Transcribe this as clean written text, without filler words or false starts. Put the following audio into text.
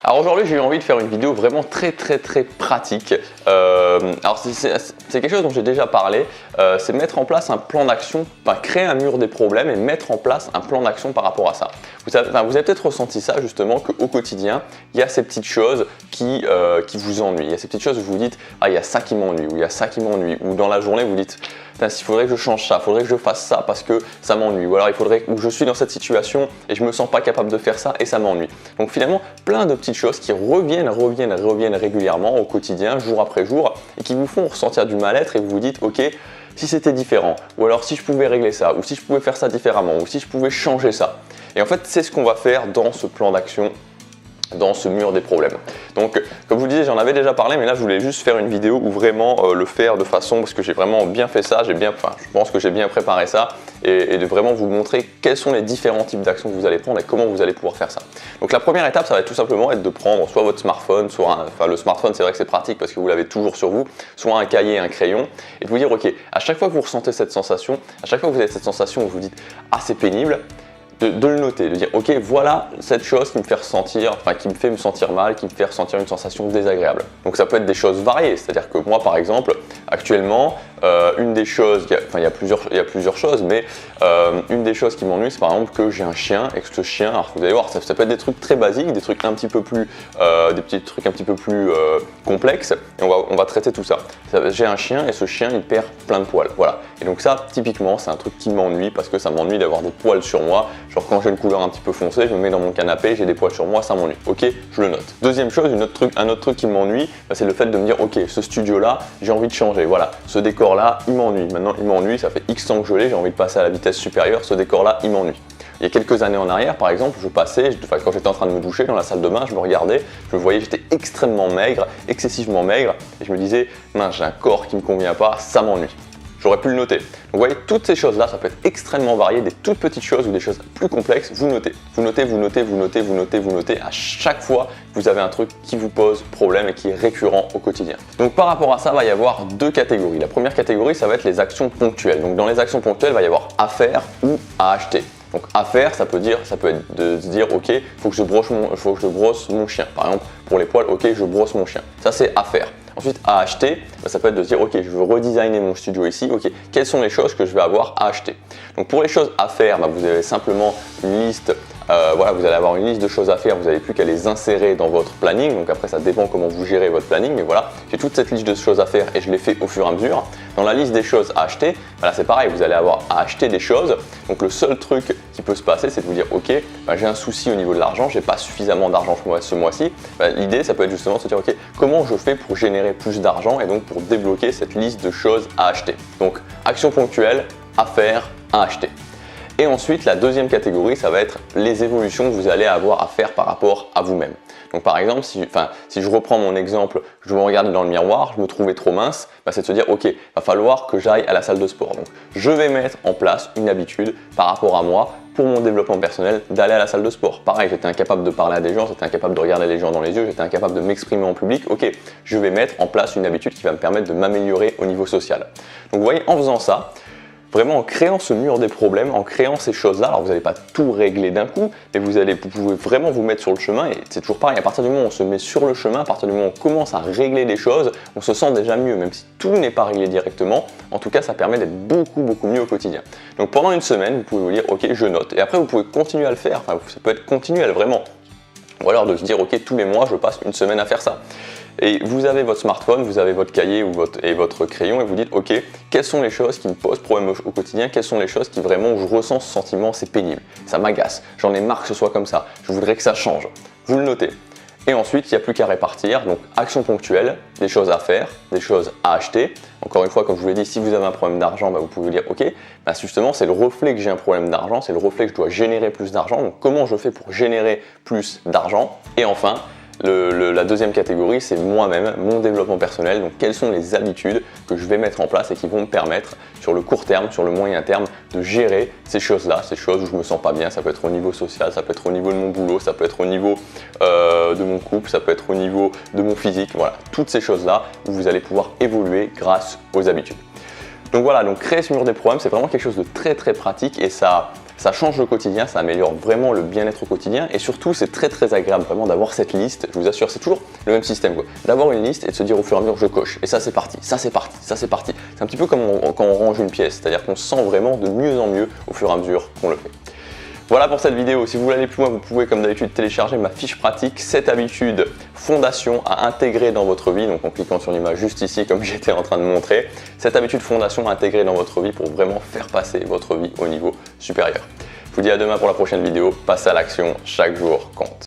Alors aujourd'hui j'ai eu envie de faire une vidéo vraiment très pratique. Alors c'est quelque chose dont j'ai déjà parlé, c'est mettre en place un plan d'action, créer un mur des problèmes et mettre en place un plan d'action par rapport à ça. Vous avez peut-être ressenti ça justement, qu'au quotidien il y a ces petites choses qui vous ennuient, il y a ces petites choses où vous vous dites ah il y a ça qui m'ennuie, ou il y a ça qui m'ennuie, ou dans la journée vous dites il faudrait que je change ça, il faudrait que je fasse ça parce que ça m'ennuie, ou alors il faudrait que je suis dans cette situation et je me sens pas capable de faire ça et ça m'ennuie. Donc finalement plein de petites choses qui reviennent régulièrement au quotidien, jour après jour, et qui vous font ressentir du mal-être et vous vous dites ok, si c'était différent, ou alors si je pouvais régler ça, ou si je pouvais faire ça différemment, ou si je pouvais changer ça. Et en fait c'est ce qu'on va faire dans ce plan d'action, dans ce mur des problèmes. Donc comme je vous disais, j'en avais déjà parlé, mais là je voulais juste faire une vidéo où vraiment le faire de façon, parce que j'ai vraiment bien fait ça, je pense que j'ai bien préparé ça, et de vraiment vous montrer quels sont les différents types d'actions que vous allez prendre et comment vous allez pouvoir faire ça. Donc la première étape, ça va tout simplement être de prendre soit votre smartphone, le smartphone c'est vrai que c'est pratique parce que vous l'avez toujours sur vous, soit un cahier, un crayon, et de vous dire ok, à chaque fois que vous ressentez cette sensation, à chaque fois que vous avez cette sensation où vous vous dites ah c'est pénible, de le noter, de dire ok voilà cette chose qui me fait ressentir, qui me fait me sentir mal, qui me fait ressentir une sensation désagréable. Donc ça peut être des choses variées, c'est-à-dire que moi par exemple actuellement une des choses, il y a plusieurs choses, mais une des choses qui m'ennuie c'est par exemple que j'ai un chien et que ce chien, alors vous allez voir ça peut être des trucs très basiques, des trucs un petit peu plus des petits trucs un petit peu plus complexes, et on va traiter tout ça. J'ai un chien et ce chien il perd plein de poils, voilà, et donc ça typiquement c'est un truc qui m'ennuie parce que ça m'ennuie d'avoir des poils sur moi. Genre quand j'ai une couleur un petit peu foncée, je me mets dans mon canapé, j'ai des poils sur moi, ça m'ennuie. Ok, je le note. Deuxième chose, un autre truc qui m'ennuie, c'est le fait de me dire ok, ce studio là, j'ai envie de changer. Voilà, ce décor là, il m'ennuie. Maintenant il m'ennuie, ça fait X temps que je l'ai, j'ai envie de passer à la vitesse supérieure, ce décor là, il m'ennuie. Il y a quelques années en arrière, par exemple, quand j'étais en train de me doucher dans la salle de bain, je me regardais, je me voyais, j'étais extrêmement maigre, excessivement maigre, et je me disais mince, j'ai un corps qui me convient pas, ça m'ennuie. J'aurais pu le noter. Donc vous voyez, toutes ces choses-là, ça peut être extrêmement varié, des toutes petites choses ou des choses plus complexes, vous notez. Vous notez. À chaque fois, vous avez un truc qui vous pose problème et qui est récurrent au quotidien. Donc par rapport à ça, il va y avoir deux catégories. La première catégorie, ça va être les actions ponctuelles. Donc dans les actions ponctuelles, il va y avoir à faire ou à acheter. Donc à faire, ça peut être de se dire ok, il faut que je brosse mon chien. Par exemple, pour les poils, ok, je brosse mon chien. Ça c'est à faire. Ensuite, à acheter, ça peut être de se dire ok, je veux redesigner mon studio ici, ok, quelles sont les choses que je vais avoir à acheter. Donc pour les choses à faire, vous avez simplement une liste, vous allez avoir une liste de choses à faire, vous n'avez plus qu'à les insérer dans votre planning. Donc après ça dépend comment vous gérez votre planning, mais voilà, j'ai toute cette liste de choses à faire et je les fais au fur et à mesure. Dans la liste des choses à acheter, c'est pareil, vous allez avoir à acheter des choses. Donc le seul truc qui peut se passer, c'est de vous dire ok, j'ai un souci au niveau de l'argent, j'ai pas suffisamment d'argent ce mois-ci. L'idée ça peut être justement de se dire ok, comment je fais pour générer plus d'argent et donc pour débloquer cette liste de choses à acheter. Donc action ponctuelle, à faire, à acheter. Et ensuite, la deuxième catégorie, ça va être les évolutions que vous allez avoir à faire par rapport à vous-même. Donc par exemple, si je reprends mon exemple, je me regarde dans le miroir, je me trouvais trop mince, c'est de se dire ok, va falloir que j'aille à la salle de sport. Donc je vais mettre en place une habitude par rapport à moi pour mon développement personnel d'aller à la salle de sport. Pareil, j'étais incapable de parler à des gens, j'étais incapable de regarder les gens dans les yeux, j'étais incapable de m'exprimer en public. Ok, je vais mettre en place une habitude qui va me permettre de m'améliorer au niveau social. Donc vous voyez, en faisant ça, vraiment en créant ce mur des problèmes, en créant ces choses-là, alors vous n'allez pas tout régler d'un coup, mais vous pouvez vraiment vous mettre sur le chemin, et c'est toujours pareil, à partir du moment où on se met sur le chemin, à partir du moment où on commence à régler des choses, on se sent déjà mieux, même si tout n'est pas réglé directement, en tout cas ça permet d'être beaucoup mieux au quotidien. Donc pendant une semaine, vous pouvez vous dire ok, je note, et après vous pouvez continuer à le faire, ça peut être continuel vraiment, ou alors de se dire ok, tous les mois je passe une semaine à faire ça. Et vous avez votre smartphone, vous avez votre cahier et votre crayon et vous dites ok, quelles sont les choses qui me posent problème au quotidien, quelles sont les choses qui vraiment où je ressens ce sentiment, c'est pénible, ça m'agace, j'en ai marre que ce soit comme ça, je voudrais que ça change. Vous le notez. Et ensuite, il n'y a plus qu'à répartir, donc action ponctuelle, des choses à faire, des choses à acheter. Encore une fois, comme je vous l'ai dit, si vous avez un problème d'argent, vous pouvez vous dire ok, justement c'est le reflet que j'ai un problème d'argent, c'est le reflet que je dois générer plus d'argent, donc comment je fais pour générer plus d'argent. Et enfin, la deuxième catégorie, c'est moi-même, mon développement personnel. Donc quelles sont les habitudes que je vais mettre en place et qui vont me permettre sur le court terme, sur le moyen terme, de gérer ces choses-là, ces choses où je me sens pas bien. Ça peut être au niveau social, ça peut être au niveau de mon boulot, ça peut être au niveau de mon couple, ça peut être au niveau de mon physique. Voilà, toutes ces choses-là où vous allez pouvoir évoluer grâce aux habitudes. Donc voilà, donc créer ce mur des problèmes, c'est vraiment quelque chose de très pratique et ça ça change le quotidien, ça améliore vraiment le bien-être au quotidien et surtout c'est très agréable vraiment d'avoir cette liste. Je vous assure, c'est toujours le même système, d'avoir une liste et de se dire au fur et à mesure je coche et ça c'est parti, ça c'est parti, ça c'est parti. C'est un petit peu comme quand on range une pièce, c'est-à-dire qu'on se sent vraiment de mieux en mieux au fur et à mesure qu'on le fait. Voilà pour cette vidéo. Si vous voulez aller plus loin, vous pouvez comme d'habitude télécharger ma fiche pratique 7 habitudes fondation à intégrer dans votre vie, donc en cliquant sur l'image juste ici comme j'étais en train de montrer. 7 habitudes fondation à intégrer dans votre vie pour vraiment faire passer votre vie au niveau supérieur. Je vous dis à demain pour la prochaine vidéo. Passez à l'action, chaque jour compte.